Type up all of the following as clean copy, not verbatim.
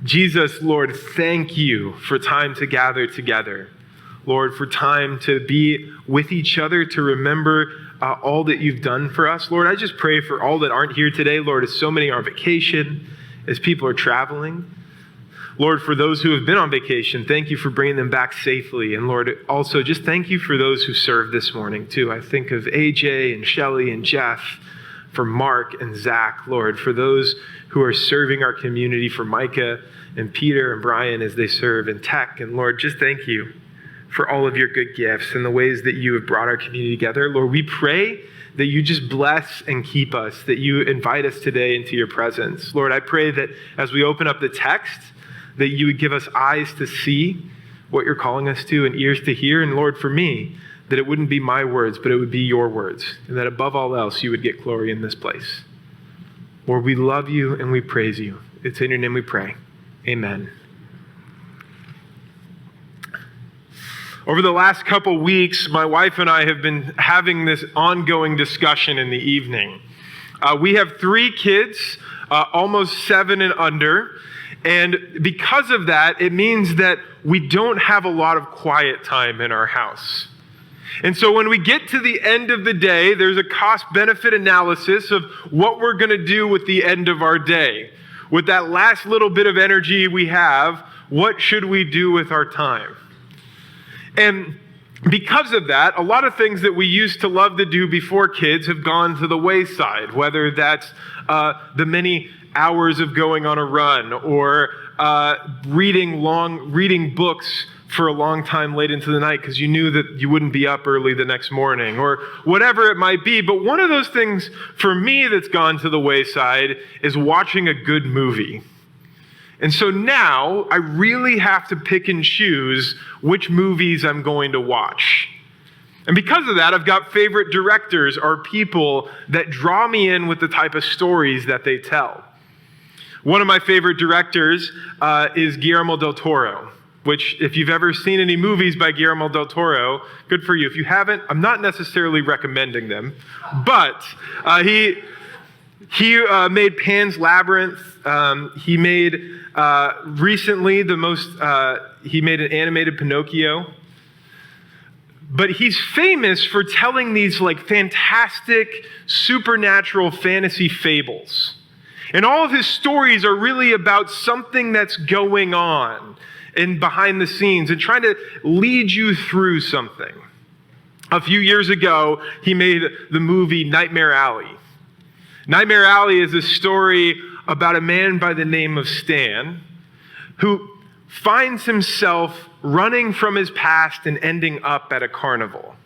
Jesus, Lord, thank you for time to gather together. Lord, for time to be with each other, to remember all that you've done for us. Lord, I just pray for all that aren't here today, Lord, as so many are on vacation, as people are traveling. Lord, for those who have been on vacation, thank you for bringing them back safely. And Lord, also just thank you for those who served this morning too. I think of AJ and Shelly and Jeff, for Mark and Zach, Lord, for those who are serving our community, for Micah and Peter and Brian as they serve in tech. And Lord, just thank you for all of your good gifts and the ways that you have brought our community together. Lord, we pray that you just bless and keep us, that you invite us today into your presence. Lord, I pray that as we open up the text, that you would give us eyes to see what you're calling us to and ears to hear. And Lord, for me, that it wouldn't be my words, but it would be your words. And that above all else, you would get glory in this place. Lord, we love you and we praise you. It's in your name we pray. Amen. Over the last couple weeks, my wife and I have been having this ongoing discussion in the evening. We have 3 kids, almost 7 and under. And because of that, it means that we don't have a lot of quiet time in our house. And so when we get to the end of the day, there's a cost-benefit analysis of what we're going to do with the end of our day. With that last little bit of energy we have, what should we do with our time? And because of that, a lot of things that we used to love to do before kids have gone to the wayside, whether that's the many hours of going on a run or reading books for a long time late into the night because you knew that you wouldn't be up early the next morning or whatever it might be. But one of those things for me that's gone to the wayside is watching a good movie. And so now I really have to pick and choose which movies I'm going to watch. And because of that, I've got favorite directors or people that draw me in with the type of stories that they tell. One of my favorite directors is Guillermo del Toro, which if you've ever seen any movies by Guillermo del Toro, good for you. If you haven't, I'm not necessarily recommending them, but he made Pan's Labyrinth. He made recently he made an animated Pinocchio. But he's famous for telling these like fantastic, supernatural fantasy fables. And all of his stories are really about something that's going on and behind the scenes and trying to lead you through something. A few years ago, he made the movie Nightmare Alley. Nightmare Alley is a story about a man by the name of Stan who finds himself running from his past and ending up at a carnival.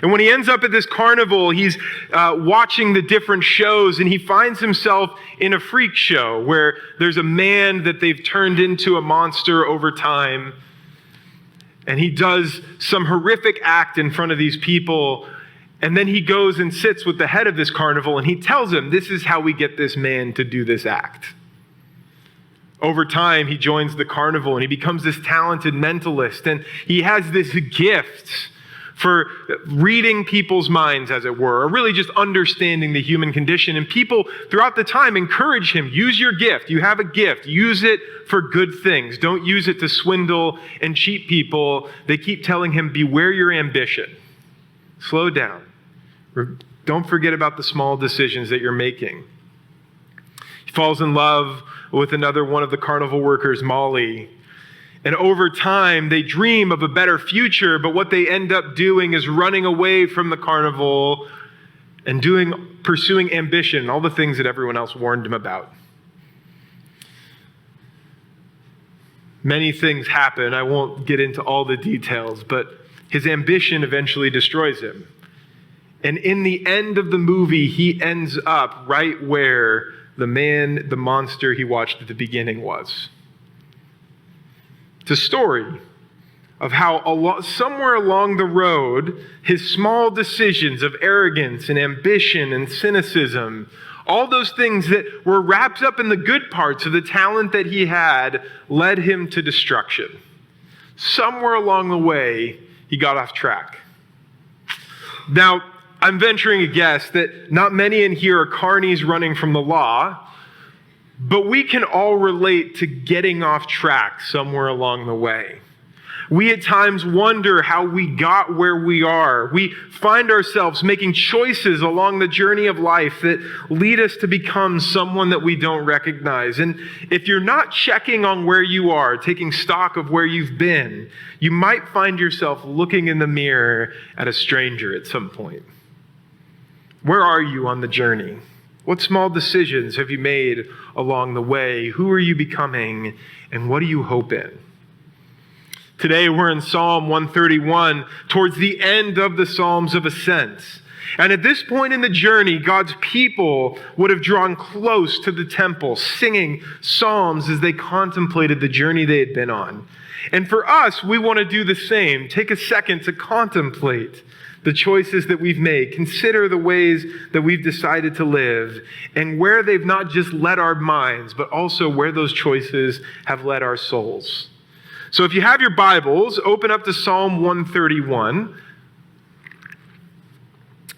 And when he ends up at this carnival, he's watching the different shows, and he finds himself in a freak show where there's a man that they've turned into a monster over time, and he does some horrific act in front of these people, and then he goes and sits with the head of this carnival, and he tells him, this is how we get this man to do this act. Over time, he joins the carnival, and he becomes this talented mentalist, and he has this gift for reading people's minds, as it were, or really just understanding the human condition. And people throughout the time encourage him, use your gift. You have a gift. Use it for good things. Don't use it to swindle and cheat people. They keep telling him, beware your ambition. Slow down. Don't forget about the small decisions that you're making. He falls in love with another one of the carnival workers, Molly. And over time, they dream of a better future, but what they end up doing is running away from the carnival and pursuing ambition, all the things that everyone else warned him about. Many things happen. I won't get into all the details, but his ambition eventually destroys him. And in the end of the movie, he ends up right where the monster he watched at the beginning was. It's a story of how somewhere along the road, his small decisions of arrogance and ambition and cynicism, all those things that were wrapped up in the good parts of the talent that he had, led him to destruction. Somewhere along the way, he got off track. Now, I'm venturing a guess that not many in here are carnies running from the law, But we can all relate to getting off track somewhere along the way. We at times wonder how we got where we are. We find ourselves making choices along the journey of life that lead us to become someone that we don't recognize. And if you're not checking on where you are, taking stock of where you've been, you might find yourself looking in the mirror at a stranger at some point. Where are you on the journey? What small decisions have you made along the way? Who are you becoming? And what do you hope in? Today we're in Psalm 131, towards the end of the Psalms of Ascent. And at this point in the journey, God's people would have drawn close to the temple, singing psalms as they contemplated the journey they had been on. And for us, we want to do the same. Take a second to contemplate the choices that we've made. Consider the ways that we've decided to live and where they've not just led our minds, but also where those choices have led our souls. So if you have your Bibles, open up to Psalm 131.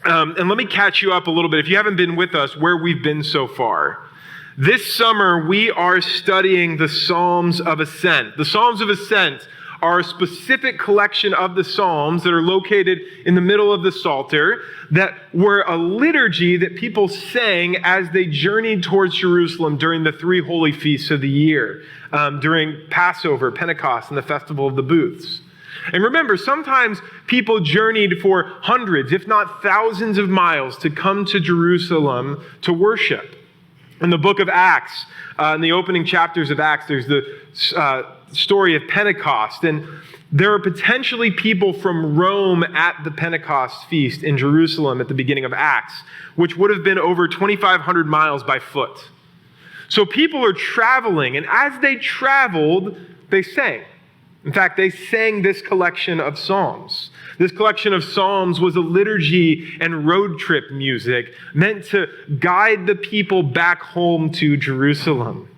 And let me catch you up a little bit. If you haven't been with us, where we've been so far. This summer, we are studying the Psalms of Ascent. The Psalms of Ascent are a specific collection of the Psalms that are located in the middle of the Psalter that were a liturgy that people sang as they journeyed towards Jerusalem during the three holy feasts of the year, during Passover, Pentecost, and the Festival of the Booths. And remember, sometimes people journeyed for hundreds, if not thousands of miles to come to Jerusalem to worship. In the book of Acts, in the opening chapters of Acts, there's the story of Pentecost. And there are potentially people from Rome at the Pentecost feast in Jerusalem at the beginning of Acts, which would have been over 2,500 miles by foot. So people are traveling, and as they traveled, they sang. In fact, they sang this collection of psalms. This collection of psalms was a liturgy and road trip music meant to guide the people back home to Jerusalem.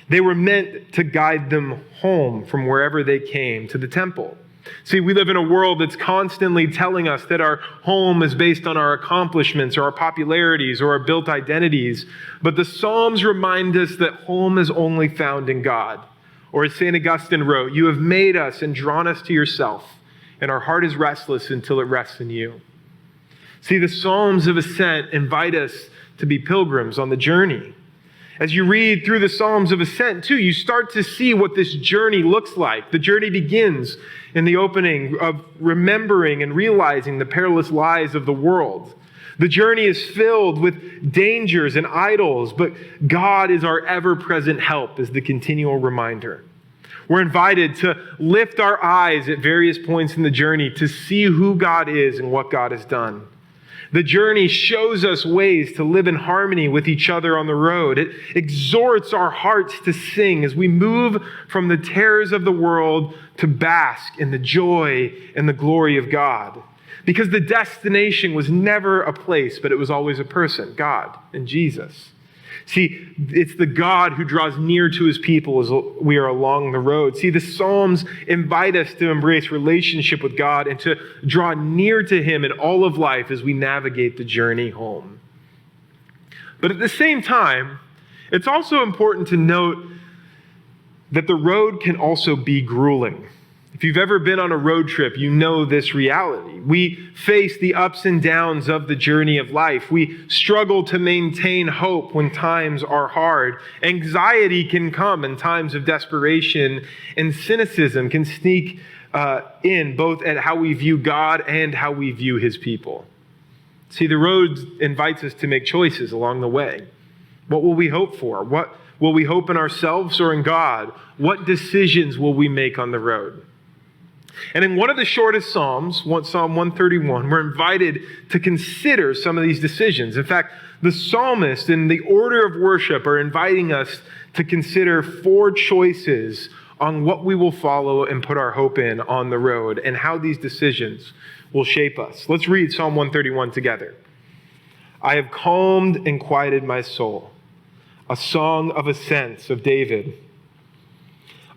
They were meant to guide them home from wherever they came to the temple. See, we live in a world that's constantly telling us that our home is based on our accomplishments or our popularities or our built identities. But the Psalms remind us that home is only found in God. Or as St. Augustine wrote, "You have made us and drawn us to yourself, and our heart is restless until it rests in you." See, the Psalms of Ascent invite us to be pilgrims on the journey. As you read through the Psalms of Ascent, too, you start to see what this journey looks like. The journey begins in the opening of remembering and realizing the perilous lies of the world. The journey is filled with dangers and idols, but God is our ever-present help, is the continual reminder. We're invited to lift our eyes at various points in the journey to see who God is and what God has done. The journey shows us ways to live in harmony with each other on the road. It exhorts our hearts to sing as we move from the terrors of the world to bask in the joy and the glory of God. Because the destination was never a place, but it was always a person, God and Jesus. See, it's the God who draws near to his people as we are along the road. See, the Psalms invite us to embrace relationship with God and to draw near to him in all of life as we navigate the journey home. But at the same time, it's also important to note that the road can also be grueling. If you've ever been on a road trip, you know this reality. We face the ups and downs of the journey of life. We struggle to maintain hope when times are hard. Anxiety can come in times of desperation, and cynicism can sneak in both at how we view God and how we view his people. See, the road invites us to make choices along the way. What will we hope for? What will we hope in ourselves or in God? What decisions will we make on the road? And in one of the shortest Psalms, Psalm 131, we're invited to consider some of these decisions. In fact, the psalmist in the order of worship are inviting us to consider 4 choices on what we will follow and put our hope in on the road and how these decisions will shape us. Let's read Psalm 131 together. I have calmed and quieted my soul, a song of ascents of David.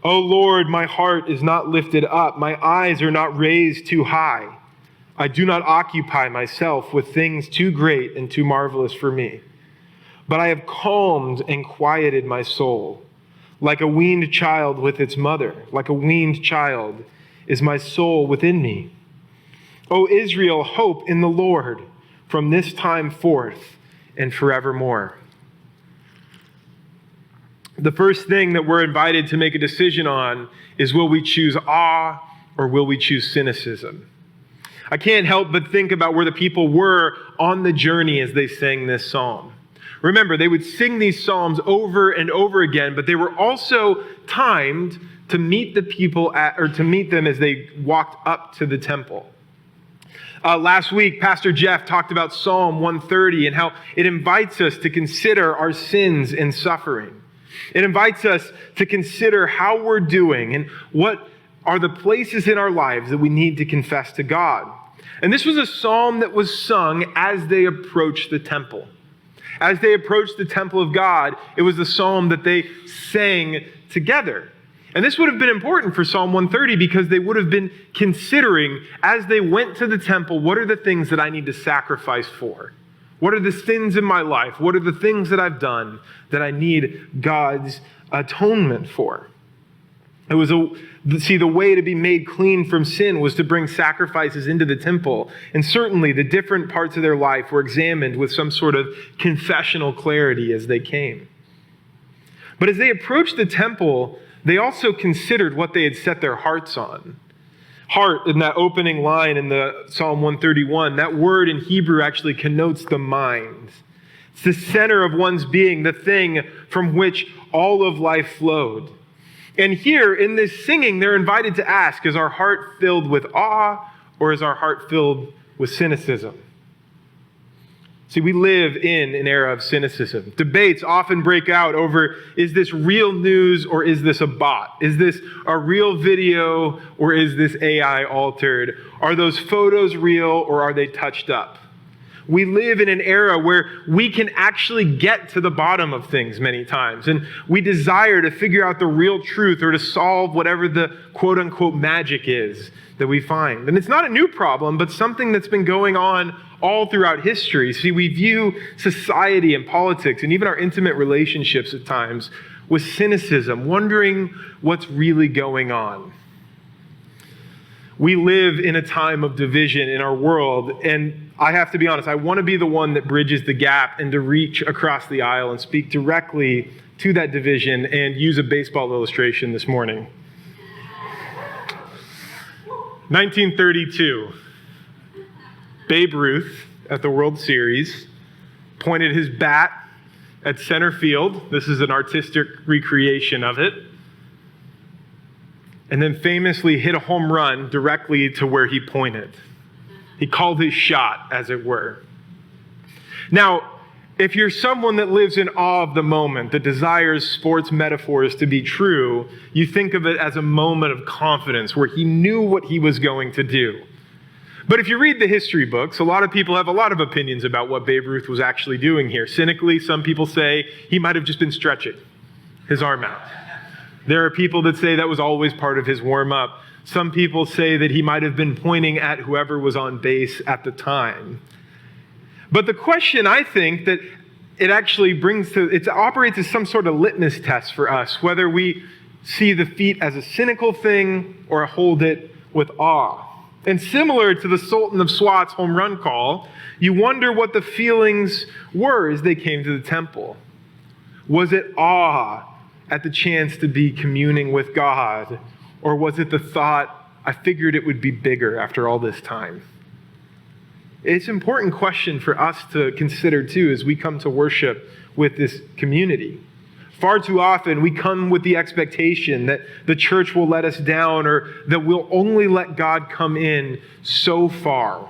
O Lord, my heart is not lifted up. My eyes are not raised too high. I do not occupy myself with things too great and too marvelous for me. but I have calmed and quieted my soul. Like a weaned child with its mother, like a weaned child is my soul within me. O Israel, hope in the Lord from this time forth and forevermore. The first thing that we're invited to make a decision on is, will we choose awe or will we choose cynicism? I can't help but think about where the people were on the journey as they sang this psalm. Remember, they would sing these psalms over and over again, but they were also timed to meet the people to meet them as they walked up to the temple. Last week, Pastor Jeff talked about Psalm 130 and how it invites us to consider our sins and suffering. It invites us to consider how we're doing and what are the places in our lives that we need to confess to God. And this was a psalm that was sung as they approached the temple. As they approached the temple of God, it was the psalm that they sang together. And this would have been important for Psalm 130 because they would have been considering, as they went to the temple, what are the things that I need to sacrifice for? What are the sins in my life? What are the things that I've done that I need God's atonement for? It was the way to be made clean from sin was to bring sacrifices into the temple. And certainly the different parts of their life were examined with some sort of confessional clarity as they came. But as they approached the temple, they also considered what they had set their hearts on. Heart, in that opening line in the Psalm 131, that word in Hebrew actually connotes the mind. It's the center of one's being, the thing from which all of life flowed. And here in this singing, they're invited to ask, is our heart filled with awe or is our heart filled with cynicism? See, we live in an era of cynicism. Debates often break out over, is this real news or is this a bot? Is this a real video or is this AI altered? Are those photos real or are they touched up? We live in an era where we can actually get to the bottom of things many times. And we desire to figure out the real truth or to solve whatever the quote-unquote magic is that we find. And it's not a new problem, but something that's been going on all throughout history. See, we view society and politics and even our intimate relationships at times with cynicism, wondering what's really going on. We live in a time of division in our world, and I have to be honest, I want to be the one that bridges the gap and to reach across the aisle and speak directly to that division and use a baseball illustration this morning. 1932, Babe Ruth at the World Series pointed his bat at center field. This is an artistic recreation of it. And then famously hit a home run directly to where he pointed. He called his shot, as it were. Now, if you're someone that lives in awe of the moment, that desires sports metaphors to be true, you think of it as a moment of confidence where he knew what he was going to do. But if you read the history books, a lot of people have a lot of opinions about what Babe Ruth was actually doing here. Cynically, some people say he might have just been stretching his arm out. There are people that say that was always part of his warm-up. Some people say that he might have been pointing at whoever was on base at the time. But the question, I think, that it actually brings to, it operates as some sort of litmus test for us, whether we see the feat as a cynical thing or hold it with awe. And similar to the Sultan of Swat's home run call, you wonder what the feelings were as they came to the temple. Was it awe at the chance to be communing with God? Or was it the thought, I figured it would be bigger after all this time? It's an important question for us to consider too as we come to worship with this community. Far too often we come with the expectation that the church will let us down or that we'll only let God come in so far.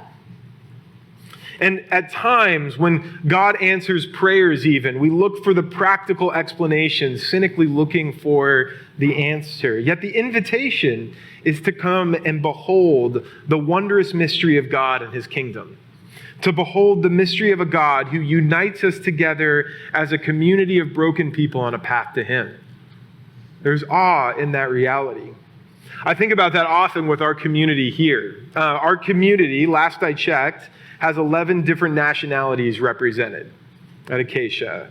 And at times, when God answers prayers even, we look for the practical explanations, cynically looking for the answer. Yet the invitation is to come and behold the wondrous mystery of God and his kingdom. To behold the mystery of a God who unites us together as a community of broken people on a path to him. There's awe in that reality. I think about that often with our community here. Our community, last I checked, has 11 different nationalities represented at Acacia.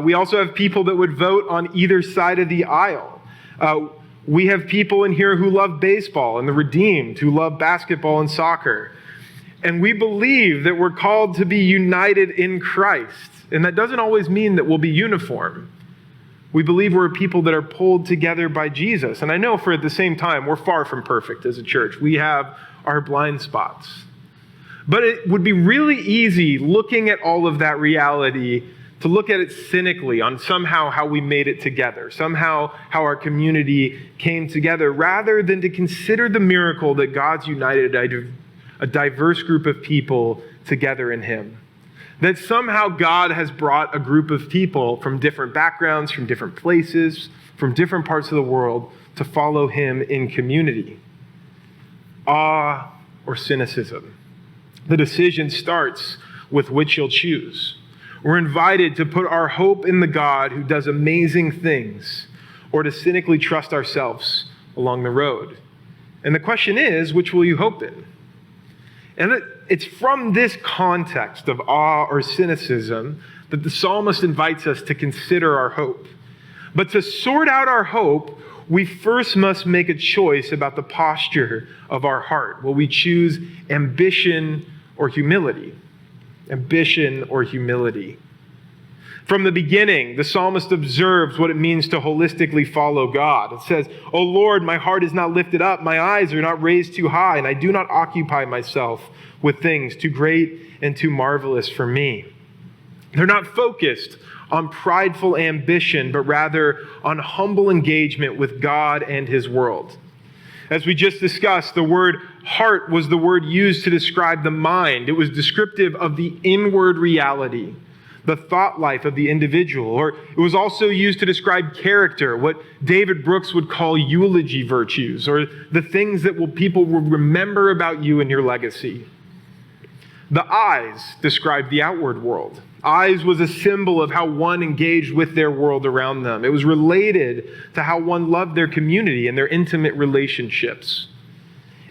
We also have people that would vote on either side of the aisle. We have people in here who love baseball and the redeemed, who love basketball and soccer. And we believe that we're called to be united in Christ. And that doesn't always mean that we'll be uniform. We believe we're people that are pulled together by Jesus. And I know at the same time, we're far from perfect as a church. We have our blind spots. But it would be really easy looking at all of that reality to look at it cynically on somehow how we made it together, somehow how our community came together, rather than to consider the miracle that God's united a diverse group of people together in him. That somehow God has brought a group of people from different backgrounds, from different places, from different parts of the world to follow him in community. Awe or cynicism. The decision starts with which you'll choose. We're invited to put our hope in the God who does amazing things, or to cynically trust ourselves along the road. And the question is, which will you hope in? And it's from this context of awe or cynicism that the psalmist invites us to consider our hope. But to sort out our hope, we first must make a choice about the posture of our heart. Will we choose ambition or humility? Ambition or humility? From the beginning, the psalmist observes what it means to holistically follow God. It says, "O Lord, my heart is not lifted up, my eyes are not raised too high, and I do not occupy myself with things too great and too marvelous for me." They're not focused on prideful ambition, but rather on humble engagement with God and his world. As we just discussed, the word heart was the word used to describe the mind. It was descriptive of the inward reality, the thought life of the individual. Or it was also used to describe character, what David Brooks would call eulogy virtues, or the things that people will remember about you and your legacy. The eyes described the outward world. Eyes was a symbol of how one engaged with their world around them. It was related to how one loved their community and their intimate relationships.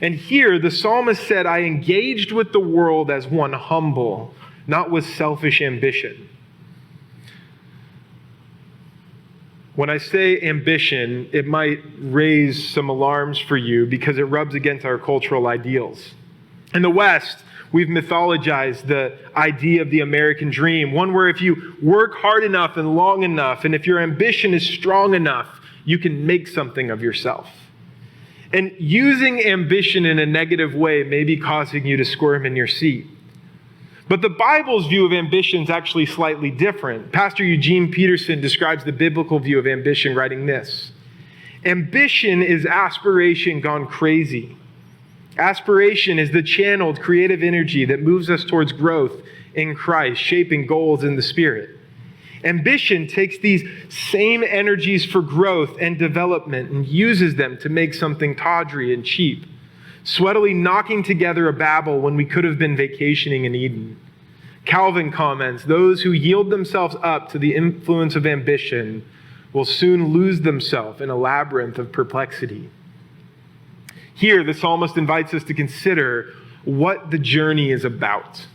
And here, the psalmist said, "I engaged with the world as one humble, not with selfish ambition." When I say ambition, it might raise some alarms for you because it rubs against our cultural ideals. In the West, we've mythologized the idea of the American dream, one where if you work hard enough and long enough, and if your ambition is strong enough, you can make something of yourself. And using ambition in a negative way may be causing you to squirm in your seat. But the Bible's view of ambition is actually slightly different. Pastor Eugene Peterson describes the biblical view of ambition writing this: "Ambition is aspiration gone crazy. Aspiration is the channeled creative energy that moves us towards growth in Christ, shaping goals in the Spirit. Ambition takes these same energies for growth and development and uses them to make something tawdry and cheap, sweatily knocking together a Babel when we could have been vacationing in Eden." Calvin comments, "Those who yield themselves up to the influence of ambition will soon lose themselves in a labyrinth of perplexity." Here, the psalmist invites us to consider what the journey is about.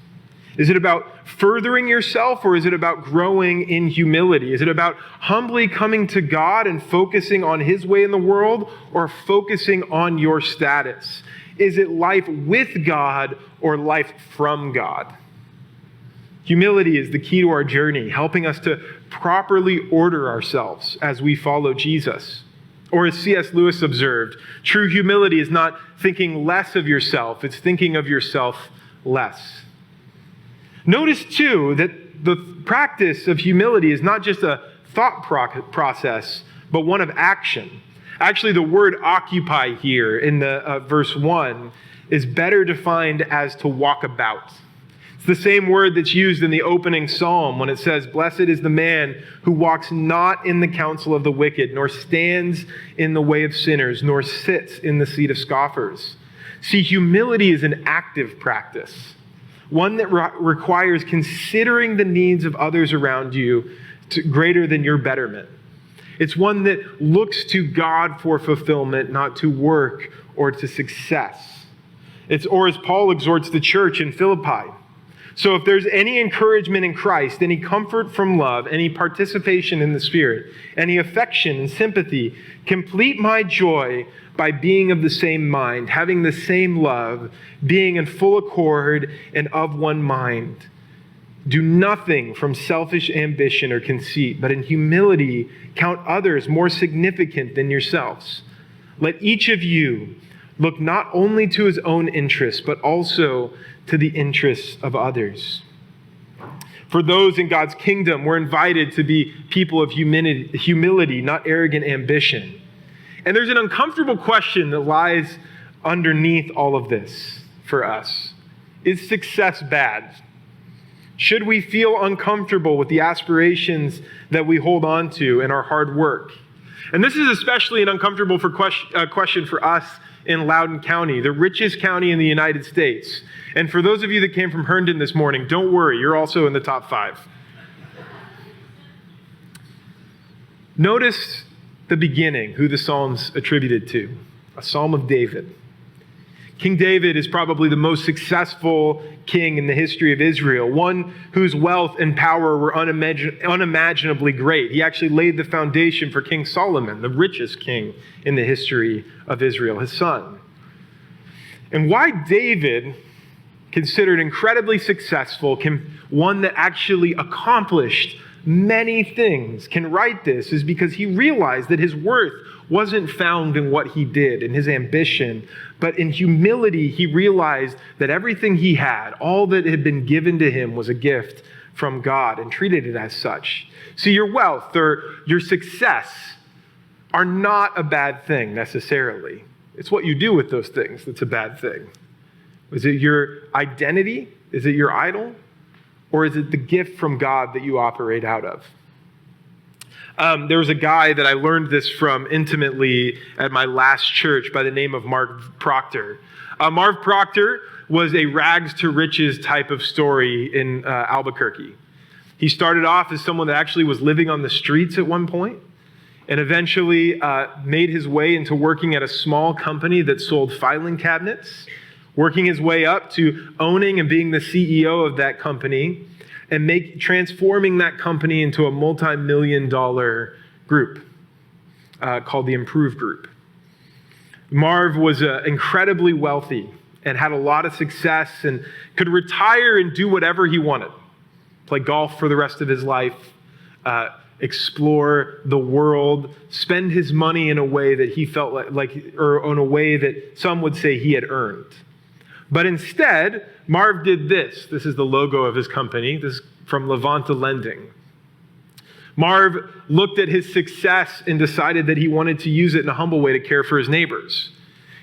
Is it about furthering yourself, or is it about growing in humility? Is it about humbly coming to God and focusing on his way in the world, or focusing on your status? Is it life with God or life from God? Humility is the key to our journey, helping us to properly order ourselves as we follow Jesus. Or as C.S. Lewis observed, true humility is not thinking less of yourself, it's thinking of yourself less. Notice, too, that the practice of humility is not just a thought process, but one of action. Actually, the word occupy here in the verse 1 is better defined as to walk about. It's the same word that's used in the opening psalm when it says, "Blessed is the man who walks not in the counsel of the wicked, nor stands in the way of sinners, nor sits in the seat of scoffers." See, humility is an active practice, one that requires considering the needs of others around you greater than your betterment. It's one that looks to God for fulfillment, not to work or to success. Or as Paul exhorts the church in Philippi, So if there's any encouragement in Christ, any comfort from love, any participation in the Spirit, any affection and sympathy, complete my joy by being of the same mind, having the same love, being in full accord and of one mind. Do nothing from selfish ambition or conceit, but in humility count others more significant than yourselves. Let each of you look not only to his own interests, but also to the interests of others. For those in God's kingdom, we're invited to be people of humility, not arrogant ambition. And there's an uncomfortable question that lies underneath all of this for us. Is success bad? Should we feel uncomfortable with the aspirations that we hold on to in our hard work? And this is especially an uncomfortable question for us in Loudoun County, the richest county in the United States. And for those of you that came from Herndon this morning, don't worry, you're also in the top 5. Notice the beginning, who the Psalm's attributed to, a Psalm of David. King David is probably the most successful king in the history of Israel, one whose wealth and power were unimaginably great. He actually laid the foundation for King Solomon, the richest king in the history of Israel, his son. And why David, considered incredibly successful, one that actually accomplished many things, can write this is because he realized that his worth wasn't found in what he did, in his ambition, but in humility, he realized that everything he had, all that had been given to him, was a gift from God and treated it as such. See, your wealth or your success are not a bad thing necessarily. It's what you do with those things that's a bad thing. Is it your identity? Is it your idol? Or is it the gift from God that you operate out of? There was a guy that I learned this from intimately at my last church by the name of Marv Proctor. Marv Proctor was a rags to riches type of story in Albuquerque. He started off as someone that actually was living on the streets at one point, and eventually made his way into working at a small company that sold filing cabinets, working his way up to owning and being the CEO of that company, and transforming that company into a multi-million-dollar group called the Improve Group. Marv was incredibly wealthy and had a lot of success and could retire and do whatever he wanted. Play golf for the rest of his life, explore the world, spend his money in a way that he felt or in a way that some would say he had earned. But instead, Marv did this. This is the logo of his company. This is from Levanta Lending. Marv looked at his success and decided that he wanted to use it in a humble way to care for his neighbors.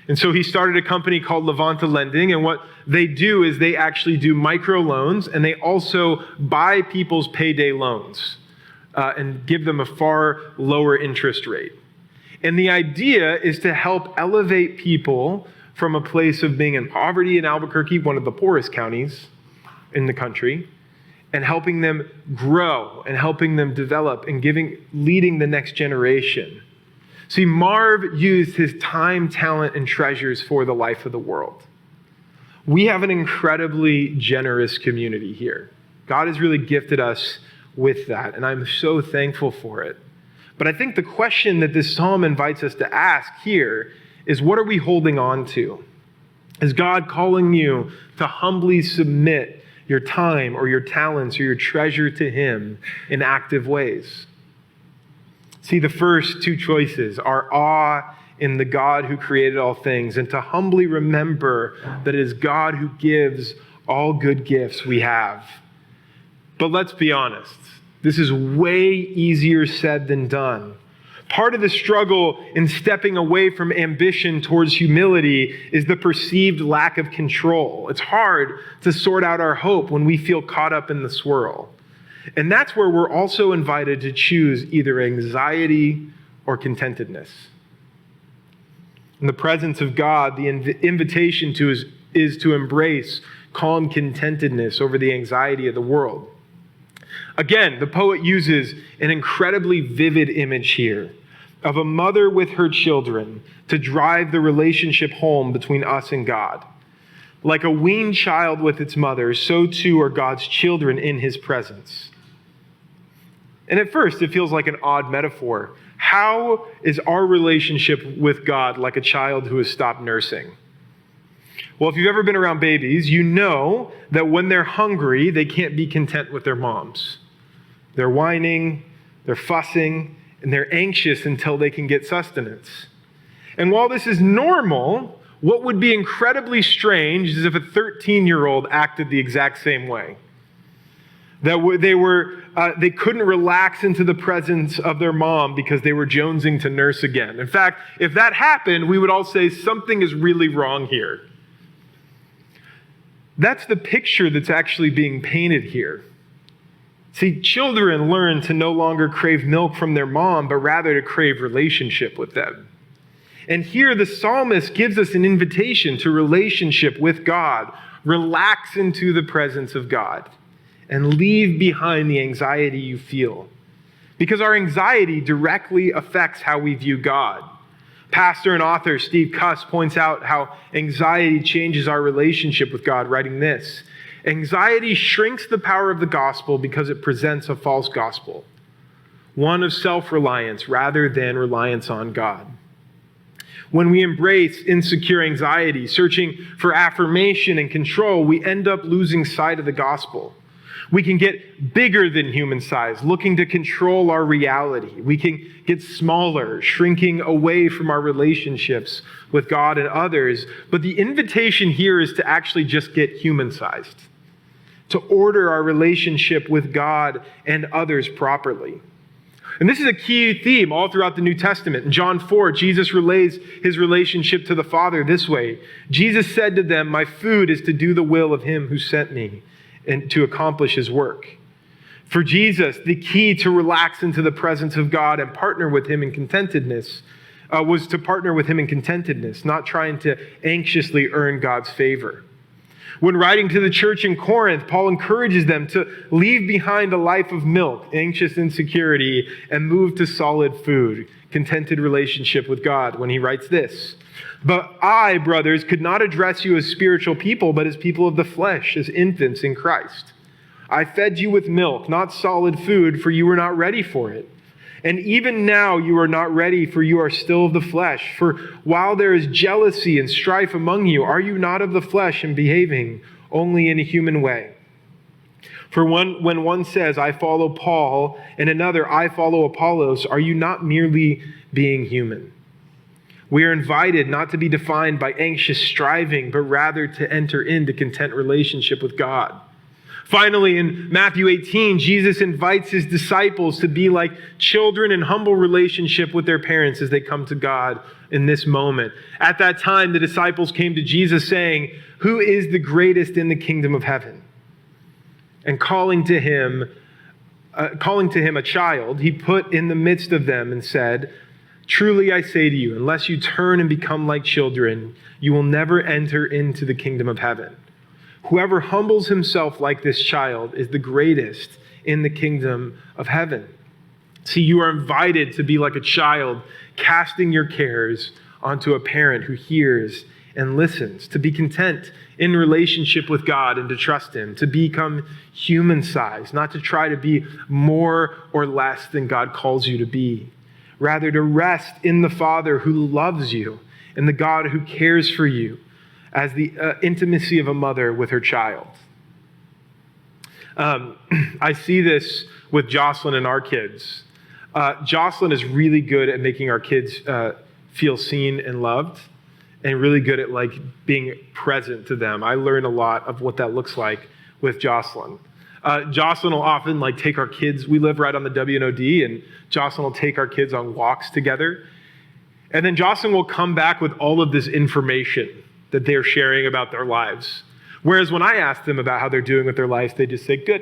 And so he started a company called Levanta Lending, and what they do is they actually do microloans, and they also buy people's payday loans and give them a far lower interest rate. And the idea is to help elevate people from a place of being in poverty in Albuquerque, one of the poorest counties in the country, and helping them grow and helping them develop and leading the next generation. See, Marv used his time, talent, and treasures for the life of the world. We have an incredibly generous community here. God has really gifted us with that, and I'm so thankful for it. But I think the question that this psalm invites us to ask here is, what are we holding on to? Is God calling you to humbly submit your time or your talents or your treasure to Him in active ways? See, the first two choices are awe in the God who created all things, and to humbly remember that it is God who gives all good gifts we have. But let's be honest, this is way easier said than done. Part of the struggle in stepping away from ambition towards humility is the perceived lack of control. It's hard to sort out our hope when we feel caught up in the swirl. And that's where we're also invited to choose either anxiety or contentedness. In the presence of God, the invitation is to embrace calm contentedness over the anxiety of the world. Again, the poet uses an incredibly vivid image here of a mother with her children to drive the relationship home between us and God. Like a weaned child with its mother, so too are God's children in his presence. And at first, it feels like an odd metaphor. How is our relationship with God like a child who has stopped nursing? Well, if you've ever been around babies, you know that when they're hungry, they can't be content with their moms. They're whining, they're fussing, and they're anxious until they can get sustenance. And while this is normal, what would be incredibly strange is if a 13-year-old acted the exact same way. That they couldn't relax into the presence of their mom because they were jonesing to nurse again. In fact, if that happened, we would all say something is really wrong here. That's the picture that's actually being painted here. See, children learn to no longer crave milk from their mom, but rather to crave relationship with them. And here the psalmist gives us an invitation to relationship with God. Relax into the presence of God and leave behind the anxiety you feel. Because our anxiety directly affects how we view God. Pastor and author Steve Cuss points out how anxiety changes our relationship with God, writing this: anxiety shrinks the power of the gospel because it presents a false gospel, one of self-reliance rather than reliance on God. When we embrace insecure anxiety, searching for affirmation and control, we end up losing sight of the gospel. We can get bigger than human size, looking to control our reality. We can get smaller, shrinking away from our relationships with God and others. But the invitation here is to actually just get human-sized, to order our relationship with God and others properly. And this is a key theme all throughout the New Testament. In John 4, Jesus relays his relationship to the Father this way. Jesus said to them, "My food is to do the will of him who sent me and to accomplish his work." For Jesus, the key to relax into the presence of God and partner with him in contentedness was to partner with him in contentedness, not trying to anxiously earn God's favor. When writing to the church in Corinth, Paul encourages them to leave behind a life of milk, anxious insecurity, and move to solid food, contented relationship with God, when he writes this: "But I, brothers, could not address you as spiritual people, but as people of the flesh, as infants in Christ. I fed you with milk, not solid food, for you were not ready for it. And even now you are not ready, for you are still of the flesh. For while there is jealousy and strife among you, are you not of the flesh and behaving only in a human way? For when one says, 'I follow Paul,' and another, 'I follow Apollos,' are you not merely being human? We are invited not to be defined by anxious striving, but rather to enter into content relationship with God." Finally, in Matthew 18, Jesus invites his disciples to be like children in humble relationship with their parents as they come to God in this moment. At that time, the disciples came to Jesus saying, "Who is the greatest in the kingdom of heaven?" And calling to him a child, he put in the midst of them and said, "Truly I say to you, unless you turn and become like children, you will never enter into the kingdom of heaven. Whoever humbles himself like this child is the greatest in the kingdom of heaven." See, you are invited to be like a child, casting your cares onto a parent who hears and listens, to be content in relationship with God and to trust him, to become human-sized, not to try to be more or less than God calls you to be. Rather, to rest in the Father who loves you and the God who cares for you, as the intimacy of a mother with her child. I see this with Jocelyn and our kids. Jocelyn is really good at making our kids feel seen and loved, and really good at being present to them. I learn a lot of what that looks like with Jocelyn. Jocelyn will often take our kids. We live right on the WNOD, and Jocelyn will take our kids on walks together. And then Jocelyn will come back with all of this information that they're sharing about their lives. Whereas when I ask them about how they're doing with their lives, they just say, "Good."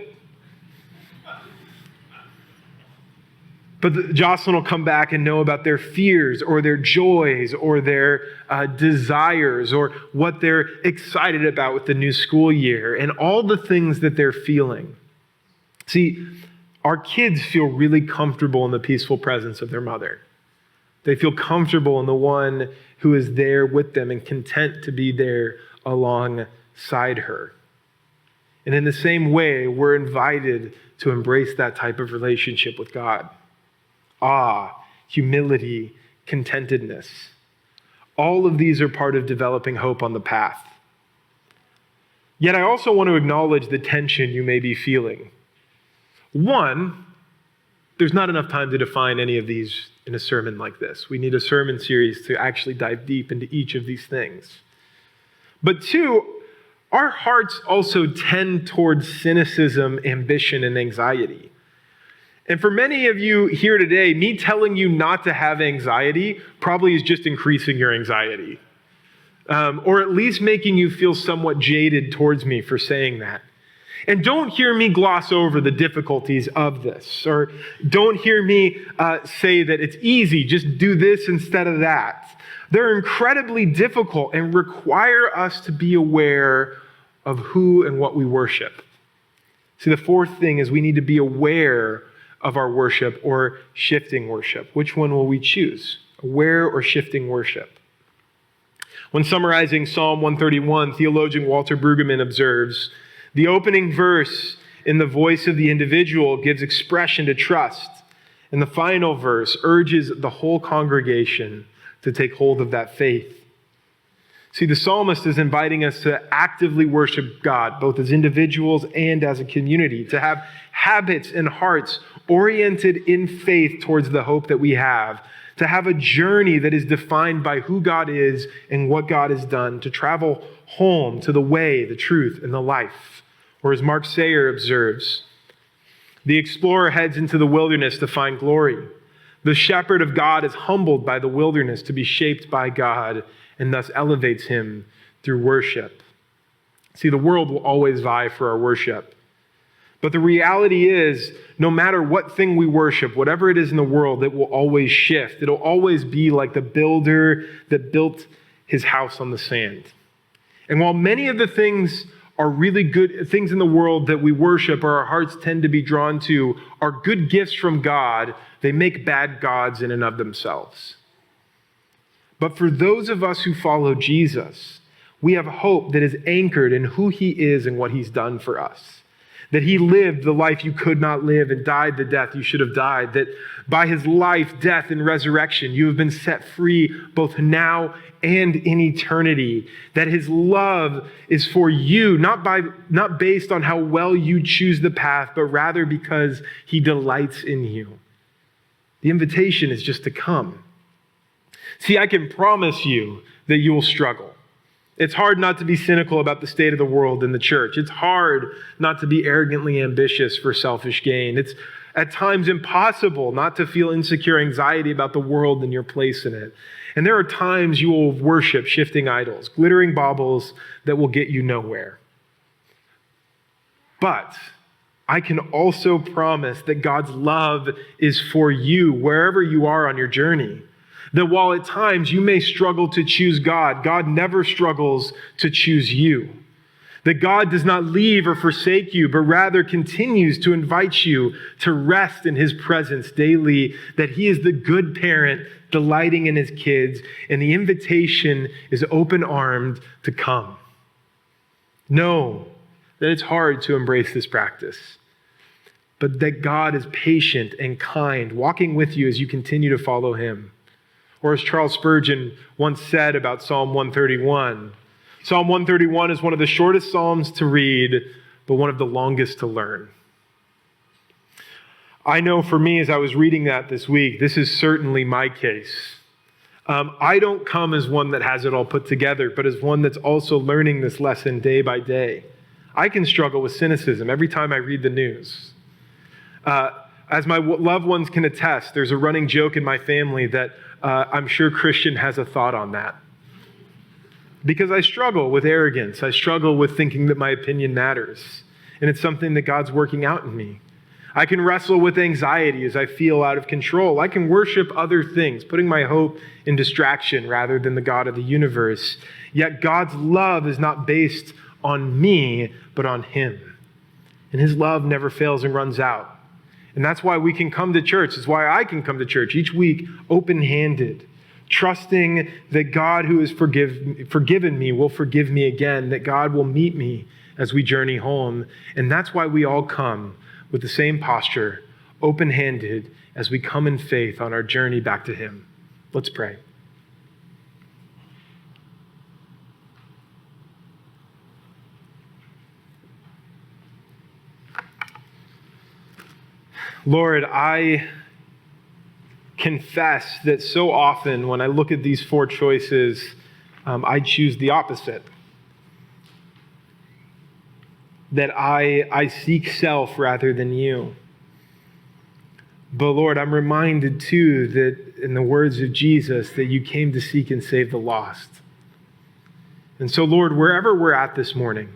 But Jocelyn will come back and know about their fears or their joys or their desires or what they're excited about with the new school year and all the things that they're feeling. See, our kids feel really comfortable in the peaceful presence of their mother. They feel comfortable in the one who is there with them and content to be there alongside alongside her. And in the same way, we're invited to embrace that type of relationship with God. Awe, humility, contentedness. All of these are part of developing hope on the path. Yet I also want to acknowledge the tension you may be feeling. One, there's not enough time to define any of these in a sermon like this. We need a sermon series to actually dive deep into each of these things. But two, our hearts also tend towards cynicism, ambition, and anxiety. And for many of you here today, me telling you not to have anxiety probably is just increasing your anxiety. Or at least making you feel somewhat jaded towards me for saying that. And don't hear me gloss over the difficulties of this, or don't hear me say that it's easy, just do this instead of that. They're incredibly difficult and require us to be aware of who and what we worship. See, the fourth thing is we need to be aware of our worship or shifting worship. Which one will we choose? Aware or shifting worship? When summarizing Psalm 131, theologian Walter Brueggemann observes, the opening verse in the voice of the individual gives expression to trust, and the final verse urges the whole congregation to take hold of that faith. See, the psalmist is inviting us to actively worship God, both as individuals and as a community, to have habits and hearts oriented in faith towards the hope that we have, to have a journey that is defined by who God is and what God has done, to travel home to the way, the truth, and the life. Or as Mark Sayer observes, the explorer heads into the wilderness to find glory. The shepherd of God is humbled by the wilderness to be shaped by God, and thus elevates him through worship. See, the world will always vie for our worship. But the reality is, no matter what thing we worship, whatever it is in the world, it will always shift. It'll always be like the builder that built his house on the sand. And while many of the things are really good things in the world that we worship or our hearts tend to be drawn to are good gifts from God, they make bad gods in and of themselves. But for those of us who follow Jesus, we have hope that is anchored in who he is and what he's done for us. That he lived the life you could not live and died the death you should have died. That by his life, death, and resurrection, you have been set free both now and in eternity. That his love is for you, not based on how well you choose the path, but rather because he delights in you. The invitation is just to come. See, I can promise you that you will struggle. It's hard not to be cynical about the state of the world and the church. It's hard not to be arrogantly ambitious for selfish gain. It's at times impossible not to feel insecure anxiety about the world and your place in it. And there are times you will worship shifting idols, glittering baubles that will get you nowhere. But I can also promise that God's love is for you wherever you are on your journey. That while at times you may struggle to choose God, God never struggles to choose you. That God does not leave or forsake you, but rather continues to invite you to rest in his presence daily, that he is the good parent delighting in his kids, and the invitation is open-armed to come. Know that it's hard to embrace this practice, but that God is patient and kind, walking with you as you continue to follow him. Or as Charles Spurgeon once said about Psalm 131, Psalm 131 is one of the shortest psalms to read, but one of the longest to learn. I know for me, as I was reading that this week, this is certainly my case. I don't come as one that has it all put together, but as one that's also learning this lesson day by day. I can struggle with cynicism every time I read the news. As my loved ones can attest, there's a running joke in my family that I'm sure Christian has a thought on that. Because I struggle with arrogance. I struggle with thinking that my opinion matters. And it's something that God's working out in me. I can wrestle with anxiety as I feel out of control. I can worship other things, putting my hope in distraction rather than the God of the universe. Yet God's love is not based on me, but on him. And his love never fails and runs out. And that's why we can come to church. It's why I can come to church each week open-handed, trusting that God who has forgiven me will forgive me again, that God will meet me as we journey home. And that's why we all come with the same posture, open-handed, as we come in faith on our journey back to him. Let's pray. Lord, I confess that so often when I look at these four choices, I choose the opposite. That I seek self rather than you. But Lord, I'm reminded too that in the words of Jesus, that you came to seek and save the lost. And so Lord, wherever we're at this morning,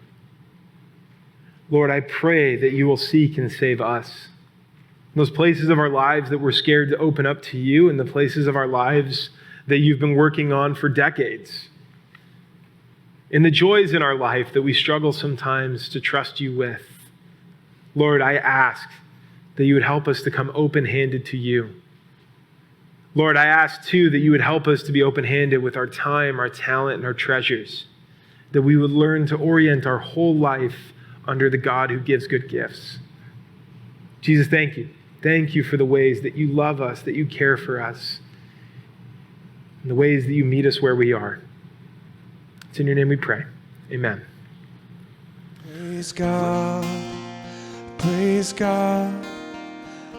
Lord, I pray that you will seek and save us. Those places of our lives that we're scared to open up to you, and the places of our lives that you've been working on for decades. In the joys in our life that we struggle sometimes to trust you with. Lord, I ask that you would help us to come open-handed to you. Lord, I ask too that you would help us to be open-handed with our time, our talent, and our treasures. That we would learn to orient our whole life under the God who gives good gifts. Jesus, thank you. Thank you for the ways that you love us, that you care for us, and the ways that you meet us where we are. It's in your name we pray. Amen. Praise God,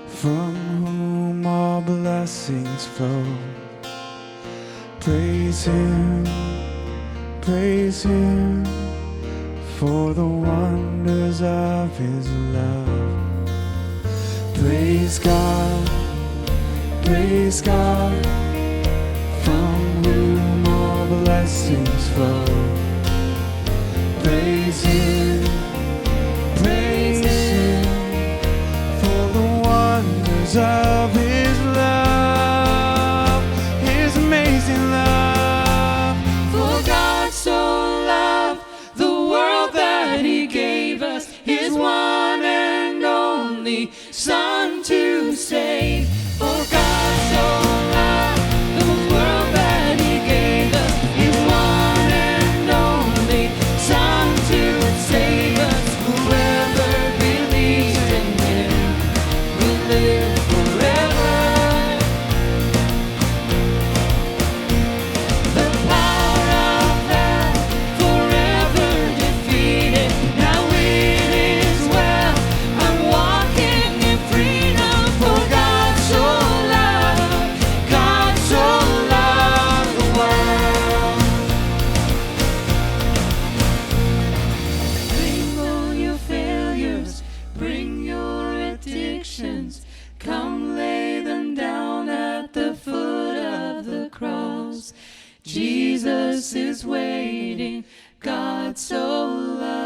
from whom all blessings flow. Praise him, for the wonders of his love. Praise God, from whom all blessings flow. Praise him, for the wonders of his love, his amazing love. For God so loved the world that he gave us his one and only Son to save. For God so loved the world that he gave us his one and only Son to save us. Whoever believes in him will live forever. The power of hell forever defeated. Now it is well. I'm walking in freedom. For God so loved the world. Bring all your failures, bring your addictions. Come lay them down at the foot of the cross. Jesus is waiting. God so loved